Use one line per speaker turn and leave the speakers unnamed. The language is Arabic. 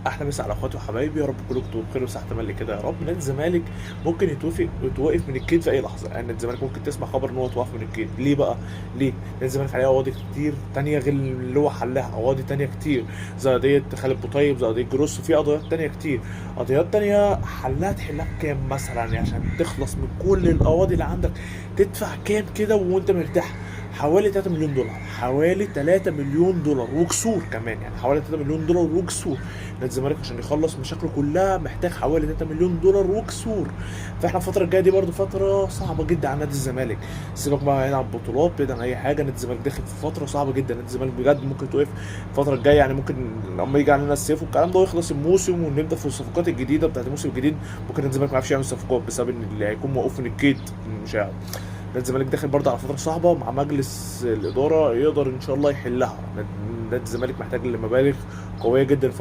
احلى مسا على اخواتي وحبايبي، يا رب كلكم تبقوا بخير وصحه تملي كده يا رب. نادي الزمالك ممكن يتوقف من الكيد في اي لحظه، يعني نادي الزمالك ممكن تسمع خبر ان هو اتوقف من الكيد. ليه بقى؟ ليه؟ نادي الزمالك عليه قواضي كتير تانية غير اللي هو حلها، قواضي تانية كتير زي قضيه خالد بوطيب، زي قضيه جروس، وفي قضايات تانية كتير. قضيات تانية حلها تحلها بكام مثلا؟ يعني عشان تخلص من كل القواضي اللي عندك تدفع كام كده وانت مرتاح؟ حوالي 3 مليون دولار، حوالي 3 مليون دولار وكسور كمان، يعني حوالي 3 مليون دولار وكسور. نادي الزمالك عشان يخلص مشاكله كلها محتاج حوالي 3 مليون دولار وكسور. فاحنا الفتره الجايه دي برضو فتره صعبه جدا على نادي الزمالك. سيبك بقى هنا عن بطولات، بعيد عن اي حاجه، نادي الزمالك داخل في فتره صعبه جدا. نادي الزمالك بجد ممكن توقف الفتره الجايه، يعني ممكن لما يجي علينا الصيف والكلام ده ويخلص الموسم ونبدا في الصفقات الجديده بتاعت الموسم الجديد، ممكن نادي الزمالك ما يعرفش يعمل صفقات بسبب ان اللي هيكون موقوف من الكيد مش هيعرف. نادي الزمالك داخل برضه على فتره صعبه، مع مجلس الاداره يقدر ان شاء الله يحلها. نادي الزمالك محتاج لمبالغ قويه جدا